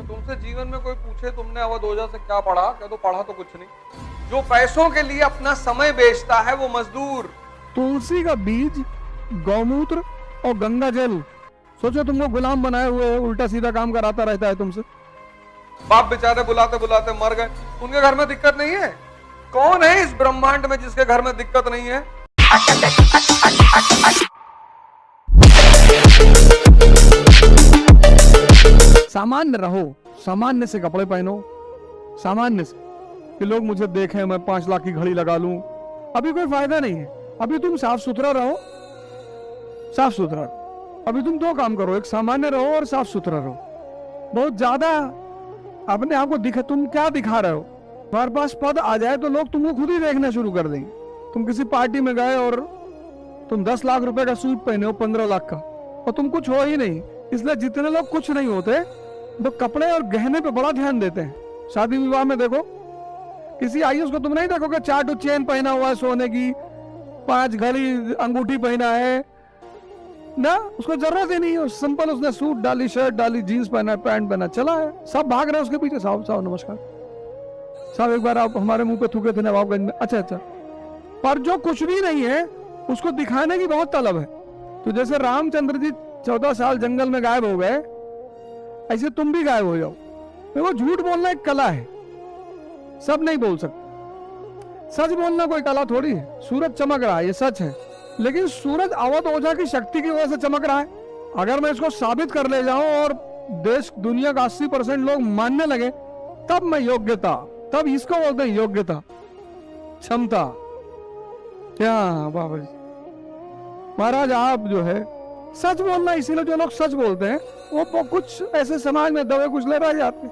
तो तुमसे जीवन में कोई पूछे तुमने अवध ओझा से क्या पढ़ा, कह दो पढ़ा तो कुछ नहीं। जो पैसों के लिए अपना समय बेचता है वो मजदूर। तुलसी का बीज, गौमूत्र और गंगा जल, सोचो तुमको गुलाम बनाए हुए उल्टा सीधा काम कराता रहता है तुमसे। बाप बेचारे बुलाते बुलाते मर गए, उनके घर में दिक्कत नहीं है। कौन है इस ब्रह्मांड में जिसके घर में दिक्कत नहीं है? सामान्य रहो, सामान्य से कपड़े पहनो, सामान्य से कि लोग मुझे देखें, मैं 5 लाख की घड़ी लगा लूं, अभी कोई फायदा नहीं है। अभी तुम साफ सुथरा रहो, साफ सुथरा। अभी तुम 2 काम करो, एक सामान्य रहो और साफ सुथरा रहो। बहुत ज्यादा अपने आप को दिखे, तुम क्या दिखा रहे हो? तुम्हारे पास पद आ जाए तो लोग तुमको खुद ही देखना शुरू कर देंगे। तुम किसी पार्टी में गए और तुम 10 लाख रुपए का सूट पहने हो 15 लाख का, और तुम कुछ हो ही नहीं। इसलिए जितने लोग कुछ नहीं होते तो कपड़े और गहने पे बड़ा ध्यान देते हैं। शादी विवाह में देखो, किसी आयुष को तुम नहीं देखोगे 4 चेन पहना हुआ है सोने की, 5 घड़ी अंगूठी पहना है ना, उसको जरूरत ही नहीं है। सिंपल उसने सूट डाली, शर्ट डाली, जीन्स पहना, पैंट पहना, चला है। सब भाग रहे हैं उसके पीछे। साहब साहब नमस्कार साहब, एक बार आप हमारे मुंह पे थूके थे नवाबगंज में। अच्छा अच्छा। पर जो कुछ भी नहीं है उसको दिखाने की बहुत तलब है। तो जैसे रामचंद्र जी 14 साल जंगल में गायब हो गए, ऐसे तुम भी गायब हो जाओ। देखो, झूठ बोलना एक कला है, सब नहीं बोल सकते। सच बोलना कोई कला थोड़ी है। सूरज चमक रहा है, ये सच है, लेकिन सूरज अवध ओझा की शक्ति की वजह से चमक रहा है। अगर मैं इसको साबित कर ले जाऊं और देश दुनिया का 80% लोग मानने लगे, तब मैं योग्यता, तब इसको बोलते हैं योग्यता, क्षमता। क्या बाबा जी महाराज, आप जो है सच बोलना, इसीलिए जो लोग सच बोलते हैं वो कुछ ऐसे समाज में दबे कुचले रह जाते हैं,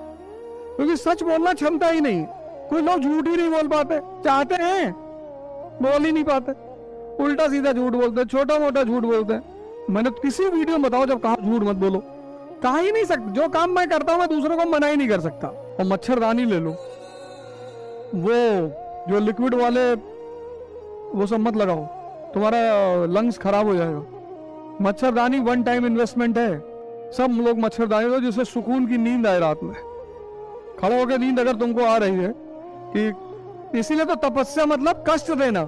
क्योंकि सच बोलना क्षमता ही नहीं। कोई लोग झूठ ही नहीं बोल पाते, चाहते हैं बोल ही नहीं पाते, उल्टा सीधा झूठ बोलते हैं, छोटा मोटा झूठ बोलते हैं। मैंने किसी वीडियो में बताओ जब कहा झूठ मत बोलो, कहा ही नहीं सकता। जो काम मैं करता हूं मैं दूसरों को मना ही नहीं कर सकता। और मच्छरदानी ले लो, वो जो लिक्विड वाले, वो सब मत लगाओ, तुम्हारा लंग्स खराब हो जाएगा। मच्छरदानी 1 टाइम इन्वेस्टमेंट है। सब लोग मच्छरदानी लो जिससे सुकून की नींद आए रात में। खड़े होकर नींद अगर तुमको आ रही है कि, इसीलिए तो तपस्या मतलब कष्ट देना।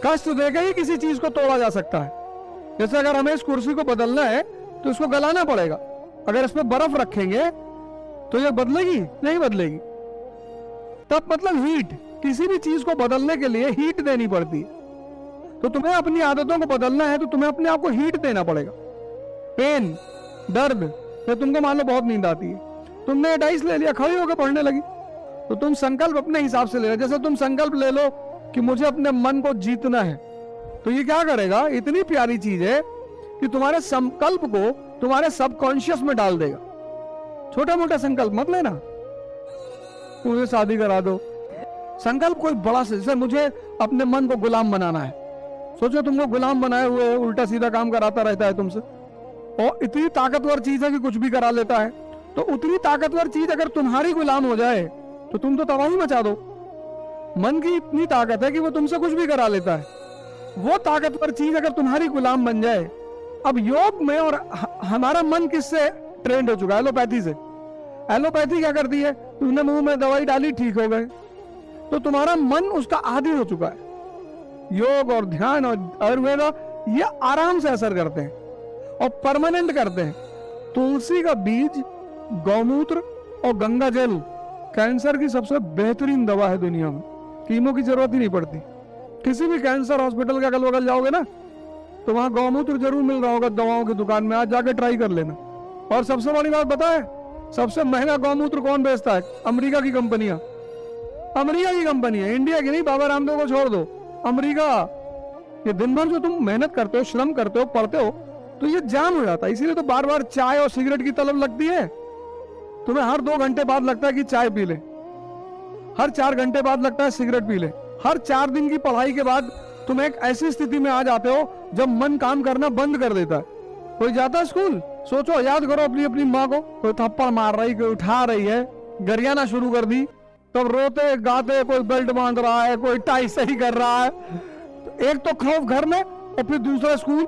कष्ट देकर ही किसी चीज को तोड़ा जा सकता है। जैसे अगर हमें इस कुर्सी को बदलना है तो इसको गलाना पड़ेगा। अगर इसमें बर्फ रखेंगे तो ये बदलेगी? नहीं बदलेगी। तब मतलब हीट, किसी भी चीज को बदलने के लिए हीट देनी पड़ती है। तो तुम्हें अपनी आदतों को बदलना है तो तुम्हें अपने आप को हीट देना पड़ेगा। पेन, दर्द, तो तुमको मान लो बहुत नींद आती है, तुमने डाइस ले लिया, खड़ी होकर पढ़ने लगी, तो तुम संकल्प अपने हिसाब से ले लो। जैसे तुम संकल्प ले लो कि मुझे अपने मन को जीतना है, तो ये क्या करेगा? इतनी प्यारी चीज है कि तुम्हारे संकल्प को तुम्हारे सबकॉन्शियस में डाल देगा। छोटा मोटा संकल्प मत लेना, मुझे शादी करा दो। संकल्प कोई बड़ा से, जैसे मुझे अपने मन को गुलाम बनाना है। सोचो तुमको गुलाम बनाए हुए उल्टा सीधा काम कराता रहता है तुमसे, और इतनी ताकतवर चीज है कि कुछ भी करा लेता है। तो उतनी ताकतवर चीज अगर तुम्हारी गुलाम हो जाए तो तुम तो तबाही मचा दो। मन की इतनी ताकत है कि वो तुमसे कुछ भी करा लेता है। वो ताकतवर चीज अगर तुम्हारी गुलाम बन जाए। अब योग में और हमारा मन किससे ट्रेंड हो चुका है? एलोपैथी से। एलोपैथी क्या करती है? तुमने मुंह में दवाई डाली, ठीक हो गए, तो तुम्हारा मन उसका आदी हो चुका है। योग और ध्यान और आयुर्वेद ये आराम से असर करते हैं और परमानेंट करते हैं। तुलसी का बीज, गौमूत्र और गंगा जल कैंसर की सबसे बेहतरीन दवा है दुनिया में। कीमो की जरूरत ही नहीं पड़ती। किसी भी कैंसर हॉस्पिटल के अगल बगल जाओगे ना तो वहां गौमूत्र जरूर मिल रहा होगा दवाओं की दुकान में, आज जाके ट्राई कर लेना। और सबसे बड़ी बात पता है, सबसे महंगा गौमूत्र कौन बेचता है? अमेरिका की कंपनियां। अमेरिका की कंपनी है, इंडिया की नहीं। बाबा रामदेव को छोड़ दो, अमेरिका। ये दिन भर जो तुम मेहनत करते हो, श्रम करते हो, पढ़ते हो, तो ये जाम हो जाता है। इसीलिए तो बार बार चाय और सिगरेट की तलब लगती है। तुम्हें हर 2 घंटे बाद लगता है कि चाय पी ले, हर 4 घंटे बाद लगता है सिगरेट पी ले। हर 4 दिन की पढ़ाई के बाद तुम एक ऐसी स्थिति में आ जाते हो जब मन काम करना बंद कर देता है। कोई जाता है स्कूल, सोचो, याद करो अपनी अपनी माँ को, कोई थप्पड़ मार रही, कोई उठा रही है, गरियाना शुरू कर दी, तब रोते गाते, कोई बेल्ट बांध रहा है, कोई टाई सही कर रहा है। तो एक तो खौफ घर में और फिर दूसरा स्कूल।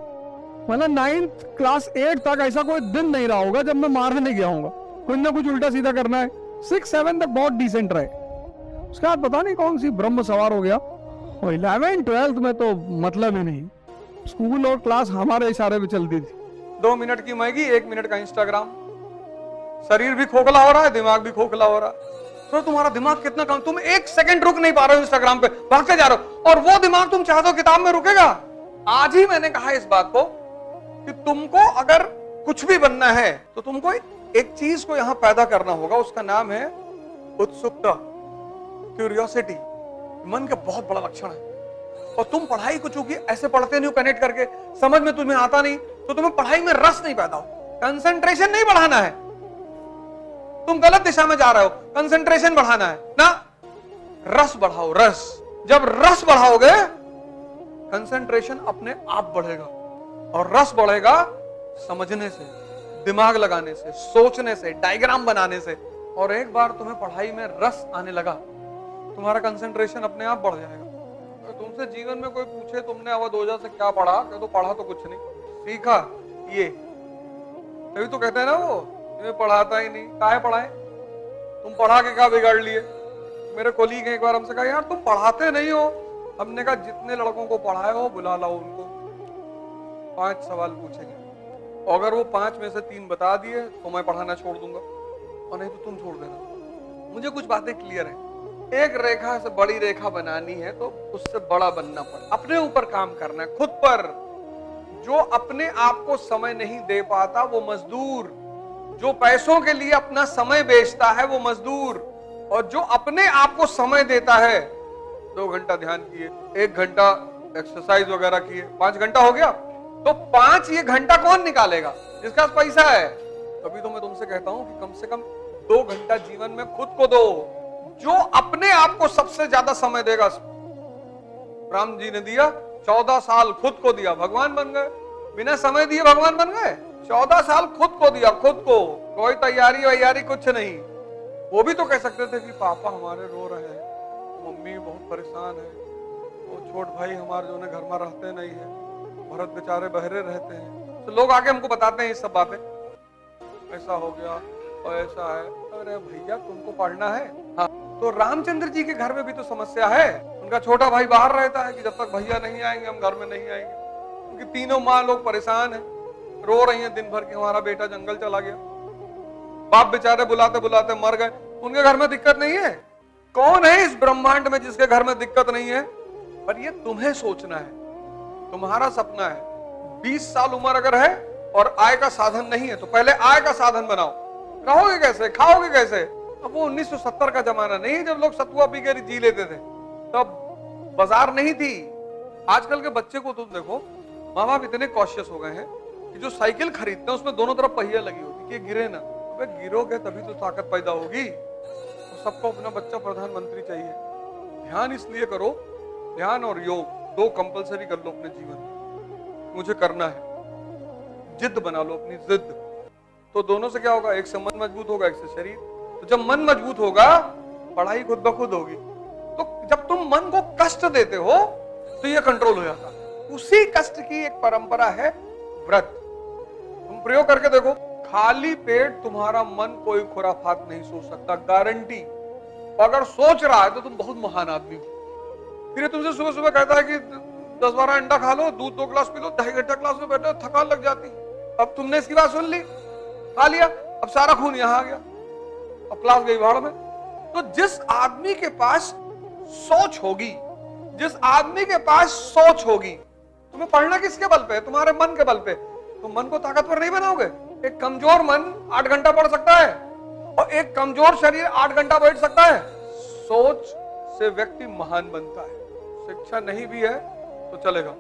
मतलब 9th क्लास 8 तक ऐसा कोई दिन नहीं रहा होगा जब मैं मारने नहीं गया हूँ। कुछ ना कुछ उल्टा सीधा करना है। 6-7 तक बहुत डिसेंट रहे, उसके बाद पता नहीं कौन सी ब्रह्म सवार हो गया, और 11-12 में तो मतलब ही नहीं। स्कूल और क्लास हमारे इशारे पे चलती थी। 2 मिनट की मैगी, 1 मिनट का इंस्टाग्राम। शरीर भी खोखला हो रहा है, दिमाग भी खोखला हो रहा है। तो तुम्हारा दिमाग कितना कम, तुम 1 सेकंड रुक नहीं पा रहे हो इंस्टाग्राम पे, भागते जा रहे हो। और वो दिमाग तुम चाहते हो किताब में रुकेगा। आज ही मैंने कहा इस बात को कि तुमको अगर कुछ भी बनना है तो तुमको एक चीज को यहां पैदा करना होगा, उसका नाम है उत्सुकता, क्यूरियोसिटी। मन का बहुत बड़ा लक्षण है। और तुम पढ़ाई को चूंकि ऐसे पढ़ते नहीं हो कनेक्ट करके, समझ में तुम्हें आता नहीं, तो तुम्हें पढ़ाई में रस नहीं पैदा हो। कंसंट्रेशन नहीं बढ़ाना है, तुम गलत दिशा में जा रहे हो, कंसंट्रेशन बढ़ाना है ना। रस बढ़ाओ, रस। जब रस बढ़ाओगे कंसंट्रेशन अपने आप बढ़ेगा, और रस बढ़ेगा समझने से, दिमाग लगाने से, सोचने से, डायग्राम बनाने से। और एक बार तुम्हें पढ़ाई में रस आने लगा, तुम्हारा कंसंट्रेशन अपने आप बढ़ जाएगा। तो तुमसे जीवन में कोई पूछे तुमने अवध ओझा से क्या पढ़ा, कह दो पढ़ा तो कुछ नहीं, सीखा ये। तभी तो कहते हैं ना वो तुम्हें पढ़ाता ही नहीं, काहे पढ़ाए, तुम पढ़ा के क्या बिगाड़ लिए। मेरे कोलीग एक बार हमसे कहा यार तुम पढ़ाते नहीं हो। हमने कहा जितने लड़कों को पढ़ाए हो बुला लाओ उनको, 5 सवाल पूछेंगे, और अगर वो 5 में से 3 बता दिए तो मैं पढ़ाना छोड़ दूंगा, और नहीं तो तुम छोड़ देना। मुझे कुछ बातें क्लियर है। एक रेखा से बड़ी रेखा बनानी है तो उससे बड़ा बनना पड़े, अपने ऊपर काम करना है, खुद पर। जो अपने आप को समय नहीं दे पाता वो मजदूर, जो पैसों के लिए अपना समय बेचता है वो मजदूर, और जो अपने आप को समय देता है, 2 घंटा ध्यान किए, 1 घंटा एक्सरसाइज वगैरह किए, 5 घंटा हो गया, तो 5 ये घंटा कौन निकालेगा, जिसका पैसा है। तभी तो मैं तुमसे कहता हूं कि कम से कम 2 घंटा जीवन में खुद को दो। जो अपने आप को सबसे ज्यादा समय देगा, राम जी ने दिया 14 साल खुद को दिया, भगवान बन गए। बिना समय दिए भगवान बन गए। 14 साल खुद को दिया, खुद को, कोई तैयारी वैयारी कुछ नहीं। वो भी तो कह सकते थे कि पापा हमारे रो रहे हैं, मम्मी बहुत परेशान है, वो छोट भाई हमारे जो घर में रहते नहीं है, भरत बेचारे बहरे रहते हैं। तो लोग आके हमको बताते हैं ये सब बातें, ऐसा हो गया और ऐसा है। अरे भैया तुमको पढ़ना है। हाँ, तो रामचंद्र जी के घर में भी तो समस्या है। उनका छोटा भाई बाहर रहता है कि जब तक भैया नहीं आएंगे हम घर में नहीं आएंगे। उनकी तीनों माँ लोग परेशान है, रो रही हैं दिन भर कि हमारा बेटा जंगल चला गया। बाप बेचारे बुलाते बुलाते मर गए। उनके घर में दिक्कत नहीं है। कौन है इस ब्रह्मांड में जिसके घर में दिक्कत नहीं है? पर ये तुम्हें सोचना है, तुम्हारा सपना है। 20 साल उम्र अगर है और आय का साधन नहीं है तो पहले आय का साधन बनाओ। रहोगे कैसे, खाओगे कैसे? अब वो 1970 का जमाना नहीं है जब लोग सतुआ पी के जी लेते थे, तब बाजार नहीं थी। आजकल के बच्चे को तुम देखो, माँ बाप इतने कॉशियस हो गए हैं कि जो साइकिल खरीदते हैं उसमें दोनों तरफ पहिया लगी होती कि गिरे ना। अबे गिरोगे तभी तो ताकत पैदा होगी। तो सबको अपना बच्चा प्रधानमंत्री चाहिए। ध्यान इसलिए करो, ध्यान और योग 2 कंपलसरी कर लो अपने जीवन में, मुझे करना है। जिद बना लो अपनी, जिद। तो दोनों से क्या होगा, एक से मन मजबूत होगा, एक से शरीर। तो जब मन मजबूत होगा पढ़ाई खुद ब खुद होगी। तो जब तुम मन को कष्ट देते हो तो ये कंट्रोल हो जाता है। उसी कष्ट की एक परंपरा है व्रत। तुम प्रयोग करके देखो, खाली पेट तुम्हारा मन कोई खुराफात नहीं सोच सकता, गारंटी। अगर सोच रहा है तो तुम बहुत महान आदमी हो। फिर तुमसे सुबह सुबह कहता है कि 10-12 अंडा खा लो, दूध 2 गिलास पी लो, 2.5 घंटा क्लास में बैठो, थकान लग जाती। अब तुमने इसकी बात सुन ली, खा लिया, अब सारा खून यहां आ गया, अब क्लास गई भाड़ में। तो जिस आदमी के पास सोच होगी, जिस आदमी के पास सोच होगी, तुम्हें पढ़ना किसके बल पे है? तुम्हारे मन के बल पे। तुम मन को ताकतवर नहीं बनाओगे। एक कमजोर मन 8 घंटा पढ़ सकता है और एक कमजोर शरीर 8 घंटा बैठ सकता है। सोच से व्यक्ति महान बनता है। शिक्षा नहीं भी है तो चलेगा।